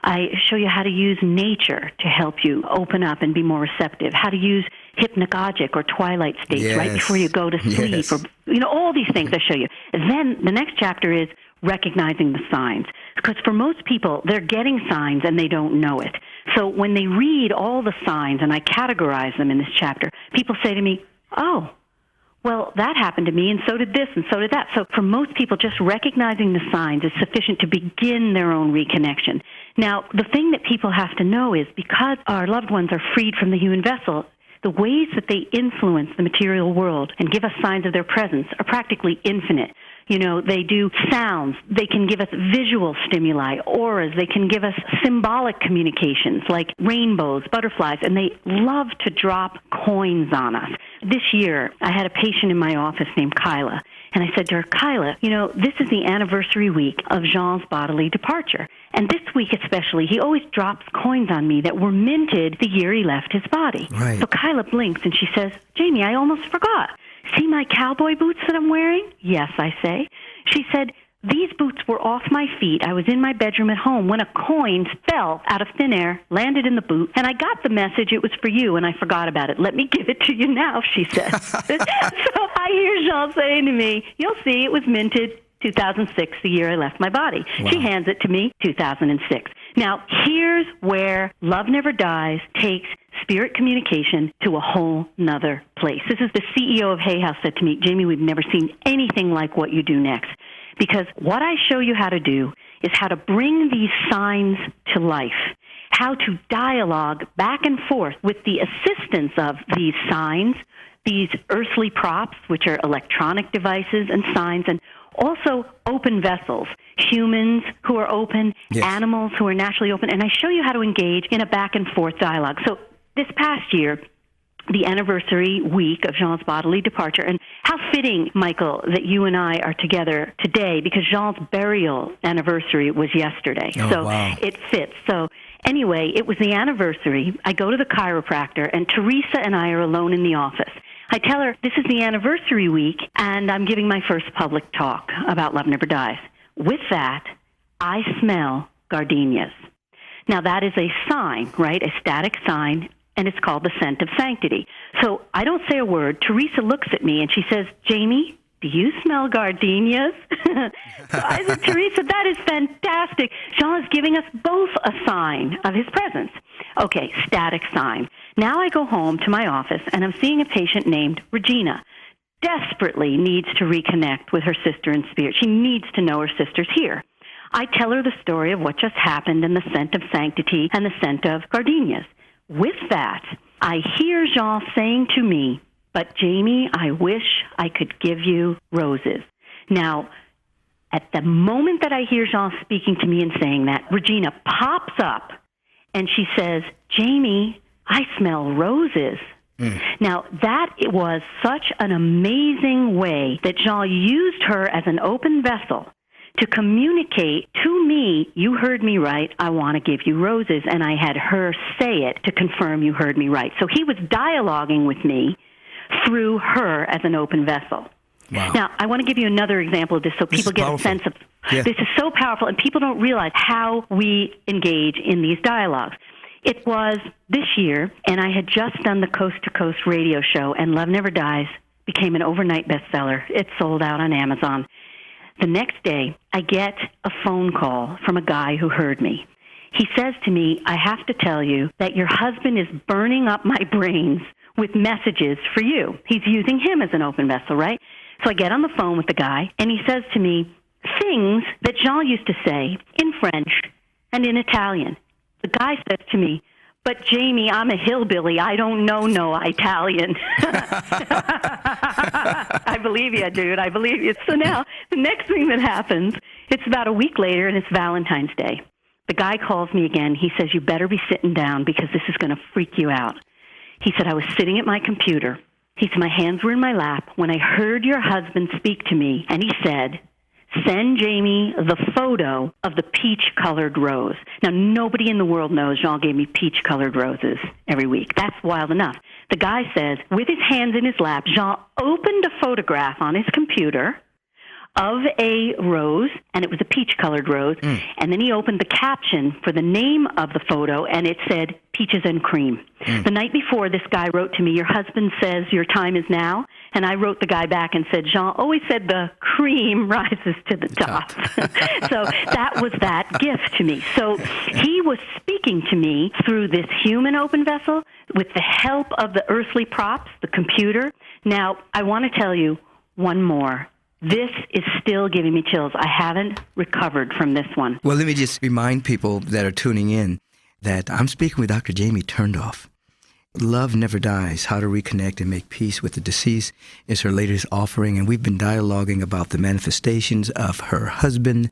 [SPEAKER 5] I show you how to use nature to help you open up and be more receptive, how to use hypnagogic or twilight states right before you go to sleep, or all these things I show you. And then the next chapter is recognizing the signs. Because for most people, they're getting signs and they don't know it. So when they read all the signs, and I categorize them in this chapter, people say to me, oh, well, that happened to me, and so did this, and so did that. So for most people, just recognizing the signs is sufficient to begin their own reconnection. Now, the thing that people have to know is because our loved ones are freed from the human vessel, the ways that they influence the material world and give us signs of their presence are practically infinite. They do sounds. They can give us visual stimuli, auras. They can give us symbolic communications like rainbows, butterflies, and they love to drop coins on us. This year, I had a patient in my office named Kyla, and I said to her, Kyla, this is the anniversary week of Jean's bodily departure. And this week especially, he always drops coins on me that were minted the year he left his body.
[SPEAKER 3] Right.
[SPEAKER 5] So Kyla blinks, and she says, Jamie, I almost forgot. See my cowboy boots that I'm wearing? Yes, I say. She said, these boots were off my feet. I was in my bedroom at home when a coin fell out of thin air, landed in the boot, and I got the message it was for you, and I forgot about it. Let me give it to you now, she said. So I hear Jean saying to me, you'll see it was minted 2006, the year I left my body. Wow. She hands it to me, 2006. Now, here's where Love Never Dies takes spirit communication to a whole nother place. This is the CEO of Hay House said to me, Jamie, we've never seen anything like what you do next. Because what I show you how to do is how to bring these signs to life, how to dialogue back and forth with the assistance of these signs, these earthly props, which are electronic devices and signs, and also open vessels, humans who are open, animals who are naturally open, and I show you how to engage in a back-and-forth dialogue. So this past year, the anniversary week of Jean's bodily departure, and how fitting, Michael, that you and I are together today, because Jean's burial anniversary was yesterday. It fits. So anyway, it was the anniversary. I go to the chiropractor, and Teresa and I are alone in the office. I tell her, this is the anniversary week, and I'm giving my first public talk about Love Never Dies. With that, I smell gardenias. Now, that is a sign, right, a static sign, and it's called the scent of sanctity. So I don't say a word. Teresa looks at me, and she says, Jamie, do you smell gardenias? So I said, Teresa, that is fantastic. Jean is giving us both a sign of his presence. Okay, static sign. Now I go home to my office, and I'm seeing a patient named Regina. Desperately needs to reconnect with her sister in spirit. She needs to know her sister's here. I tell her the story of what just happened and the scent of sanctity and the scent of gardenias. With that, I hear Jean saying to me, but Jamie, I wish I could give you roses. Now, at the moment that I hear Jean speaking to me and saying that, Regina pops up and she says, Jamie, I smell roses. Now, that was such an amazing way that Jean used her as an open vessel to communicate to me, you heard me right, I want to give you roses, and I had her say it to confirm you heard me right. So he was dialoguing with me through her as an open vessel.
[SPEAKER 3] Wow.
[SPEAKER 5] Now, I want to give you another example of this so people get a sense of, this is so powerful, and people don't realize how we engage in these dialogues. It was this year, and I had just done the Coast to Coast radio show, and Love Never Dies became an overnight bestseller. It sold out on Amazon. The next day, I get a phone call from a guy who heard me. He says to me, I have to tell you that your husband is burning up my brains with messages for you. He's using him as an open vessel, right? So I get on the phone with the guy, and he says to me things that Jean used to say in French and in Italian. The guy says to me, but Jamie, I'm a hillbilly. I don't know no Italian. I believe you, dude. I believe you. So now, the next thing that happens, it's about a week later, and it's Valentine's Day. The guy calls me again. He says, you better be sitting down because this is going to freak you out. He said, I was sitting at my computer. He said, my hands were in my lap when I heard your husband speak to me, and he said, send Jamie the photo of the peach-colored rose. Now, nobody in the world knows Jean gave me peach-colored roses every week. That's wild enough. The guy says, with his hands in his lap, Jean opened a photograph on his computer of a rose, and it was a peach-colored rose. And then he opened the caption for the name of the photo, and it said, Peaches and Cream. The night before, this guy wrote to me, your husband says your time is now. And I wrote the guy back and said, Jean always said the cream rises to the top. So that was that gift to me. So he was speaking to me through this human open vessel with the help of the earthly props, the computer. Now, I want to tell you one more. This is still giving me chills. I haven't recovered from this one.
[SPEAKER 3] Well, let me just remind people that are tuning in that I'm speaking with Dr. Jamie Turndoff. Love Never Dies, How to Reconnect and Make Peace with the Deceased is her latest offering, and we've been dialoguing about the manifestations of her husband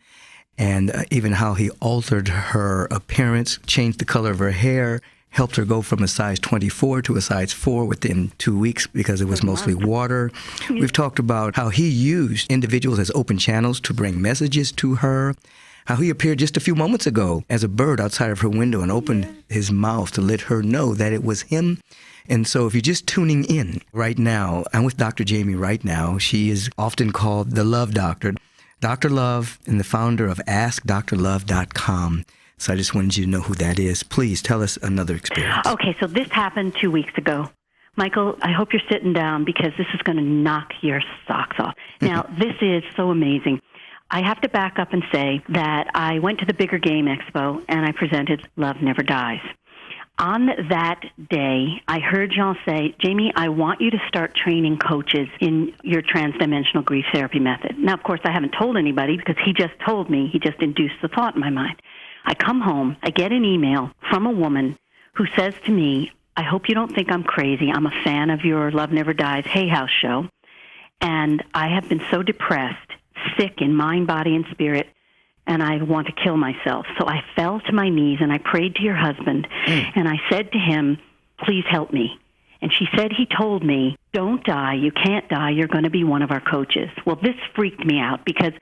[SPEAKER 3] and even how he altered her appearance, changed the color of her hair, helped her go from a size 24 to a size 4 within 2 weeks because it was mostly water. We've talked about how he used individuals as open channels to bring messages to her, how he appeared just a few moments ago as a bird outside of her window and opened his mouth to let her know that it was him. And so if you're just tuning in right now, I'm with Dr. Jamie right now. She is often called the Love Doctor. Dr. Love and the founder of AskDrLove.com. So I just wanted you to know who that is. Please tell us another experience.
[SPEAKER 5] Okay, so this happened 2 weeks ago. Michael, I hope you're sitting down because this is going to knock your socks off. Now, this is so amazing. I have to back up and say that I went to the Bigger Game Expo and I presented Love Never Dies. On that day, I heard Jean say, Jamie, I want you to start training coaches in your transdimensional grief therapy method. Now, of course, I haven't told anybody because he just told me, he just induced the thought in my mind. I come home, I get an email from a woman who says to me, I hope you don't think I'm crazy. I'm a fan of your Love Never Dies Hay House show, and I have been so depressed, sick in mind, body, and spirit, and I want to kill myself. So I fell to my knees, and I prayed to your husband, and I said to him, please help me. And she said he told me, don't die, you can't die, you're going to be one of our coaches. Well, this freaked me out because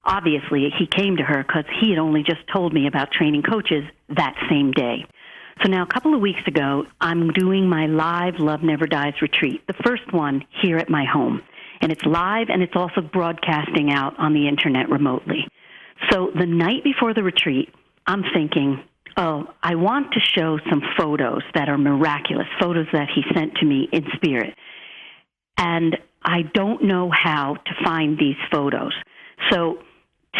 [SPEAKER 5] obviously, he came to her because he had only just told me about training coaches that same day. So now, a couple of weeks ago, I'm doing my live Love Never Dies retreat, the first one here at my home. And it's live, and it's also broadcasting out on the Internet remotely. So the night before the retreat, I'm thinking, oh, I want to show some photos that are miraculous, photos that he sent to me in spirit. And I don't know how to find these photos. So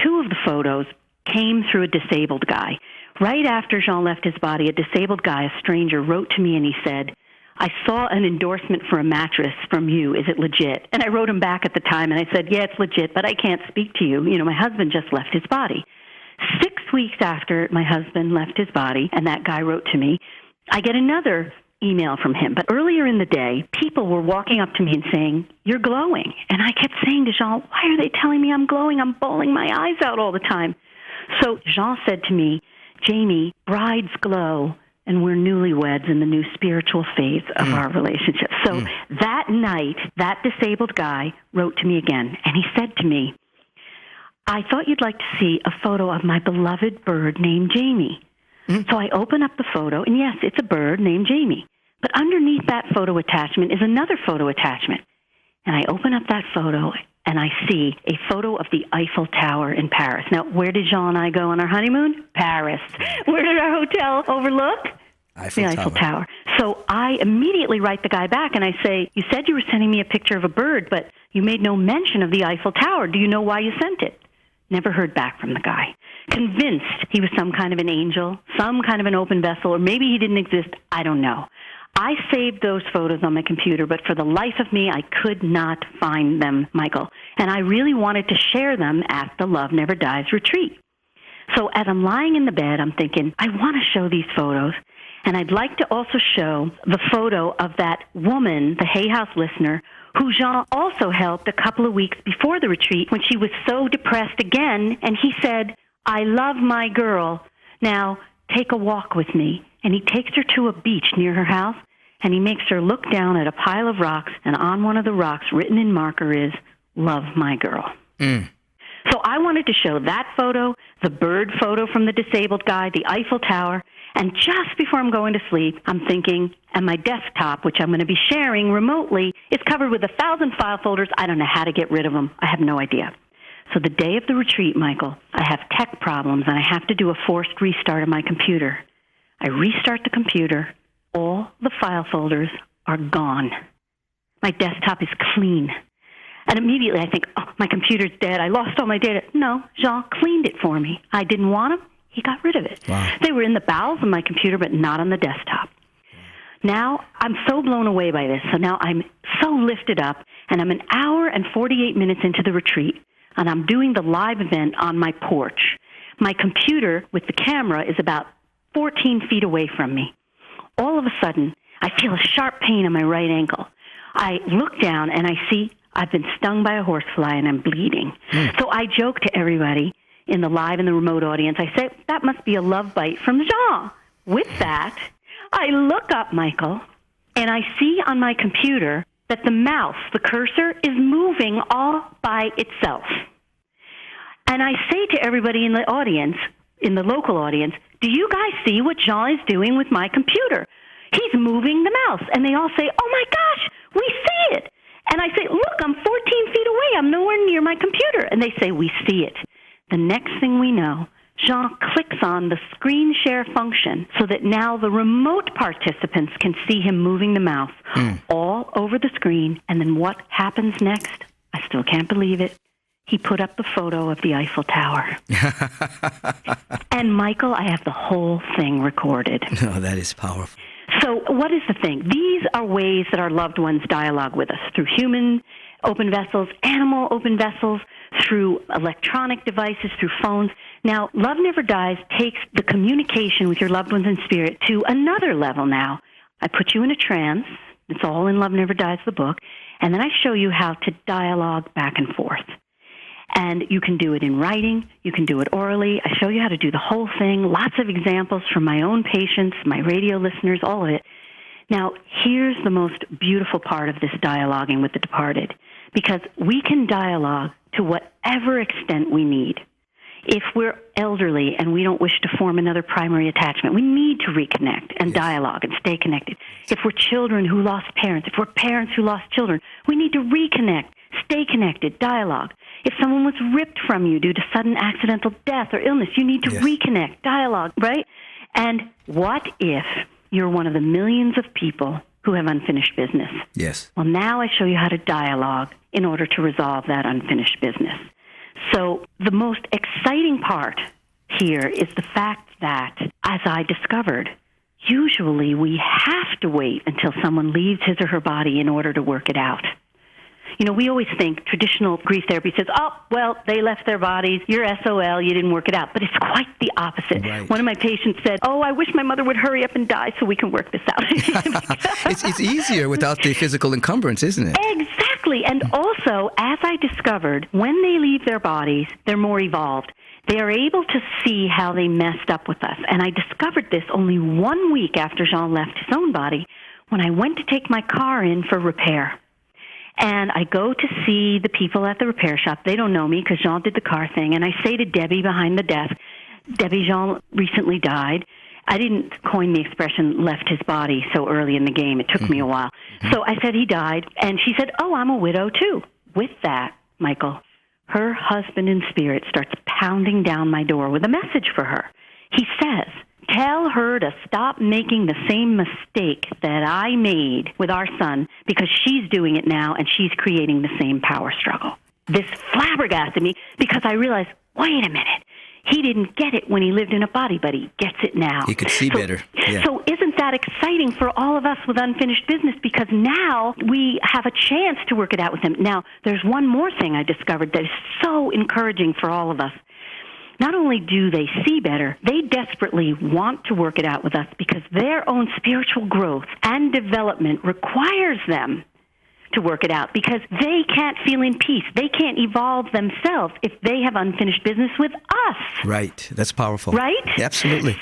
[SPEAKER 5] 2 of the photos came through a disabled guy. Right after Jean left his body, a disabled guy, a stranger, wrote to me and he said, I saw an endorsement for a mattress from you. Is it legit? And I wrote him back at the time and I said, yeah, it's legit, but I can't speak to you. You know, my husband just left his body. 6 weeks after my husband left his body and that guy wrote to me, I get another email from him. But earlier in the day, people were walking up to me and saying, you're glowing. And I kept saying to Jean, why are they telling me I'm glowing? I'm bawling my eyes out all the time. So Jean said to me, Jamie, brides glow, and we're newlyweds in the new spiritual phase of our relationship. So that night, that disabled guy wrote to me again, and he said to me, I thought you'd like to see a photo of my beloved bird named Jamie. So I open up the photo, and yes, it's a bird named Jamie. But underneath that photo attachment is another photo attachment. And I open up that photo, and I see a photo of the Eiffel Tower in Paris. Now, where did Jean and I go on our honeymoon? Paris. Where did our hotel overlook? The Eiffel Tower. So I immediately write the guy back, and I say, you said you were sending me a picture of a bird, but you made no mention of the Eiffel Tower. Do you know why you sent it? Never heard back from the guy. Convinced he was some kind of an angel, some kind of an open vessel, or maybe he didn't exist. I don't know. I saved those photos on my computer, but for the life of me, I could not find them, Michael. And I really wanted to share them at the Love Never Dies retreat. So as I'm lying in the bed, I'm thinking, I want to show these photos, and I'd like to also show the photo of that woman, the Hay House listener, who Jean also helped a couple of weeks before the retreat when she was so depressed again, and he said, I love my girl. Now, take a walk with me. And he takes her to a beach near her house, and he makes her look down at a pile of rocks, and on one of the rocks, written in marker, is, love my girl. So I wanted to show that photo, the bird photo from the disabled guy, the Eiffel Tower, and just before I'm going to sleep, I'm thinking, and my desktop, which I'm going to be sharing remotely, is covered with 1,000 file folders. I don't know how to get rid of them. I have no idea. So the day of the retreat, Michael, I have tech problems, and I have to do a forced restart of my computer. I restart the computer. All the file folders are gone. My desktop is clean. And immediately I think, oh, my computer's dead. I lost all my data. No, Jean cleaned it for me. I didn't want them. He got rid of it.
[SPEAKER 3] Wow.
[SPEAKER 5] They were in the bowels of my computer, but not on the desktop. Now, I'm so blown away by this. So now I'm so lifted up, and I'm an hour and 48 minutes into the retreat, and I'm doing the live event on my porch. My computer with the camera is about 14 feet away from me. All of a sudden, I feel a sharp pain in my right ankle. I look down, and I see I've been stung by a horsefly, and I'm bleeding. So I joke to everybody in the live and the remote audience. I say, that must be a love bite from Jean. With that, I look up, Michael, and I see on my computer that the mouse, the cursor, is moving all by itself. And I say to everybody in the audience, in the local audience, do you guys see what Jean is doing with my computer? He's moving the mouse. And they all say, oh, my gosh, we see it. And I say, look, I'm 14 feet away. I'm nowhere near my computer. And they say, we see it. The next thing we know, Jean clicks on the screen share function so that now the remote participants can see him moving the mouse all over the screen. And then what happens next? I still can't believe it. He put up the photo of the Eiffel Tower. And, Michael, I have the whole thing recorded.
[SPEAKER 3] Oh, that is powerful.
[SPEAKER 5] So what is the thing? These are ways that our loved ones dialogue with us, through human open vessels, animal open vessels, through electronic devices, through phones. Now, Love Never Dies takes the communication with your loved ones in spirit to another level now. I put you in a trance. It's all in Love Never Dies, the book. And then I show you how to dialogue back and forth. And you can do it in writing. You can do it orally. I show you how to do the whole thing. Lots of examples from my own patients, my radio listeners, all of it. Now, here's the most beautiful part of this dialoguing with the departed, because we can dialogue to whatever extent we need. If we're elderly and we don't wish to form another primary attachment, we need to reconnect and dialogue and stay connected. If we're children who lost parents, if we're parents who lost children, we need to reconnect, stay connected, dialogue. If someone was ripped from you due to sudden accidental death or illness, you need to reconnect, dialogue, right? And what if you're one of the millions of people who have unfinished business?
[SPEAKER 3] Yes.
[SPEAKER 5] Well, now I show you how to dialogue in order to resolve that unfinished business. So the most exciting part here is the fact that, as I discovered, usually we have to wait until someone leaves his or her body in order to work it out. You know, we always think traditional grief therapy says, oh, well, they left their bodies, you're SOL, you didn't work it out. But it's quite the opposite.
[SPEAKER 3] Right.
[SPEAKER 5] One of my patients said, oh, I wish my mother would hurry up and die so we can work this out.
[SPEAKER 3] It's easier without the physical encumbrance, isn't it?
[SPEAKER 5] Exactly. And also, as I discovered, when they leave their bodies, they're more evolved. They are able to see how they messed up with us. And I discovered this only 1 week after Jean left his own body when I went to take my car in for repair. And I go to see the people at the repair shop. They don't know me because Jean did the car thing. And I say to Debbie behind the desk, Debbie, Jean recently died. I didn't coin the expression left his body so early in the game. It took me a while. So I said he died. And she said, oh, I'm a widow too. With that, Michael, her husband in spirit starts pounding down my door with a message for her. He says, tell her to stop making the same mistake that I made with our son because she's doing it now and she's creating the same power struggle. This flabbergasted me because I realized, wait a minute, he didn't get it when he lived in a body, but he gets it now.
[SPEAKER 3] He could see better. Yeah.
[SPEAKER 5] So isn't that exciting for all of us with unfinished business? Because now we have a chance to work it out with him. Now, there's one more thing I discovered that is so encouraging for all of us. Not only do they see better, they desperately want to work it out with us because their own spiritual growth and development requires them to work it out because they can't feel in peace. They can't evolve themselves if they have unfinished business with us.
[SPEAKER 3] Right. That's powerful.
[SPEAKER 5] Right?
[SPEAKER 3] Absolutely.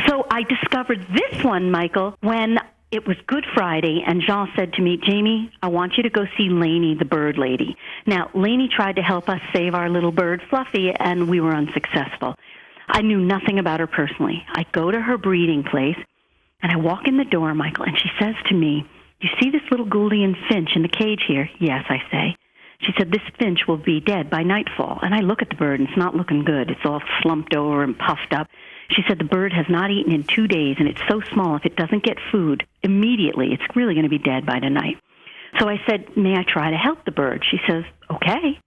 [SPEAKER 5] So I discovered this one, Michael, when it was Good Friday, and Jean said to me, Jamie, I want you to go see Lainey, the bird lady. Now, Lainey tried to help us save our little bird, Fluffy, and we were unsuccessful. I knew nothing about her personally. I go to her breeding place, and I walk in the door, Michael, and she says to me, you see this little Gouldian finch in the cage here? Yes, I say. She said, this finch will be dead by nightfall. And I look at the bird, and it's not looking good. It's all slumped over and puffed up. She said the bird has not eaten in 2 days, and it's so small, if it doesn't get food immediately, it's really going to be dead by tonight. So I said, may I try to help the bird? She says, okay.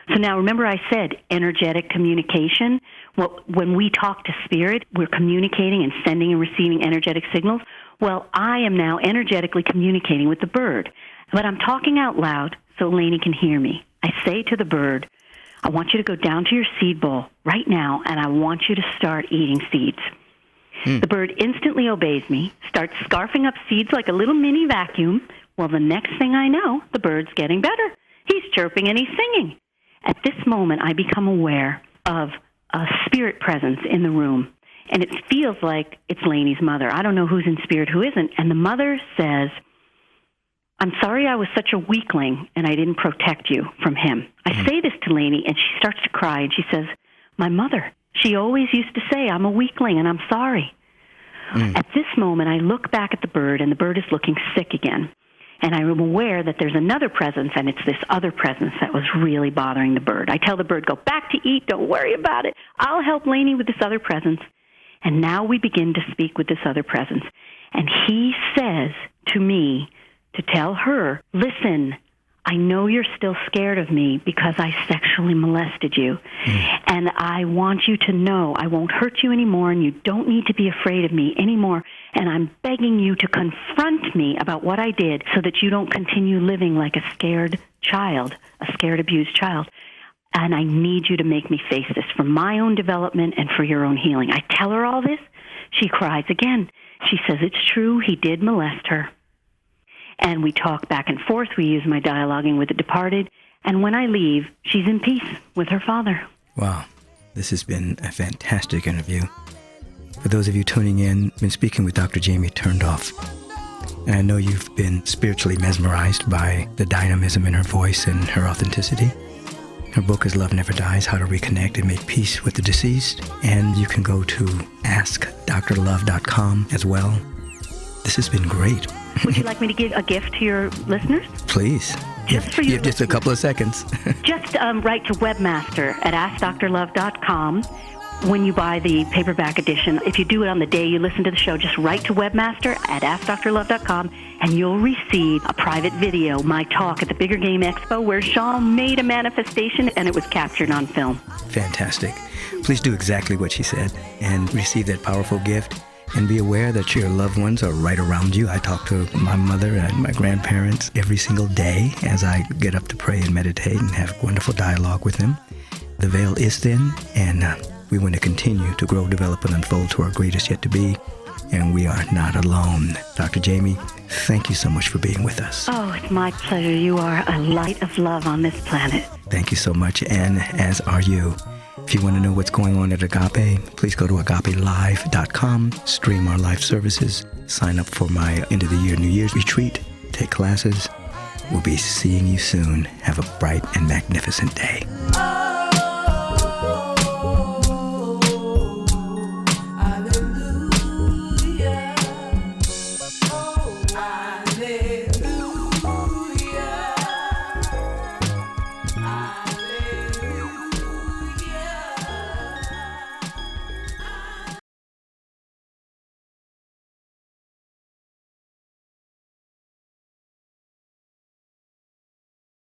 [SPEAKER 5] So now remember I said energetic communication. Well, when we talk to spirit, we're communicating and sending and receiving energetic signals. Well, I am now energetically communicating with the bird. But I'm talking out loud so Lainey can hear me. I say to the bird, I want you to go down to your seed bowl right now, and I want you to start eating seeds. The bird instantly obeys me, starts scarfing up seeds like a little mini vacuum. Well, the next thing I know, the bird's getting better. He's chirping and he's singing. At this moment, I become aware of a spirit presence in the room, and it feels like it's Lainey's mother. I don't know who's in spirit, who isn't. And the mother says, I'm sorry I was such a weakling and I didn't protect you from him. I say this to Lainey, and she starts to cry, and she says, my mother, she always used to say, I'm a weakling and I'm sorry. At this moment, I look back at the bird, and the bird is looking sick again. And I'm aware that there's another presence, and it's this other presence that was really bothering the bird. I tell the bird, go back to eat, don't worry about it. I'll help Lainey with this other presence. And now we begin to speak with this other presence. And he says to me to tell her, listen, I know you're still scared of me because I sexually molested you. And I want you to know I won't hurt you anymore, and you don't need to be afraid of me anymore. And I'm begging you to confront me about what I did so that you don't continue living like a scared child, a scared, abused child. And I need you to make me face this for my own development and for your own healing. I tell her all this. She cries again. She says, it's true, he did molest her. And we talk back and forth. We use my dialoguing with the departed. And when I leave, she's in peace with her father.
[SPEAKER 3] Wow. This has been a fantastic interview. For those of you tuning in, I've been speaking with Dr. Jamie Turndoff. And I know you've been spiritually mesmerized by the dynamism in her voice and her authenticity. Her book is Love Never Dies, How to Reconnect and Make Peace with the Deceased. And you can go to AskDrLove.com as well. This has been great.
[SPEAKER 5] Would you like me to give a gift to your listeners?
[SPEAKER 3] Please.
[SPEAKER 5] Just for you.
[SPEAKER 3] You have just a couple of seconds.
[SPEAKER 5] Just write to webmaster at AskDrLove.com when you buy the paperback edition. If you do it on the day you listen to the show, just write to webmaster at AskDrLove.com, and you'll receive a private video, my talk at the Bigger Game Expo, where Sean made a manifestation, and it was captured on film.
[SPEAKER 3] Fantastic. Please do exactly what she said and receive that powerful gift. And be aware that your loved ones are right around you. I talk to my mother and my grandparents every single day as I get up to pray and meditate and have wonderful dialogue with them. The veil is thin, and we want to continue to grow, develop, and unfold to our greatest yet to be. And we are not alone. Dr. Jamie, thank you so much for being with us.
[SPEAKER 5] Oh, it's my pleasure. You are a light of love on this planet.
[SPEAKER 3] Thank you so much, and as are you. If you want to know what's going on at Agape, please go to agapelive.com, stream our live services, sign up for my end of the year New Year's retreat, take classes. We'll be seeing you soon. Have a bright and magnificent day.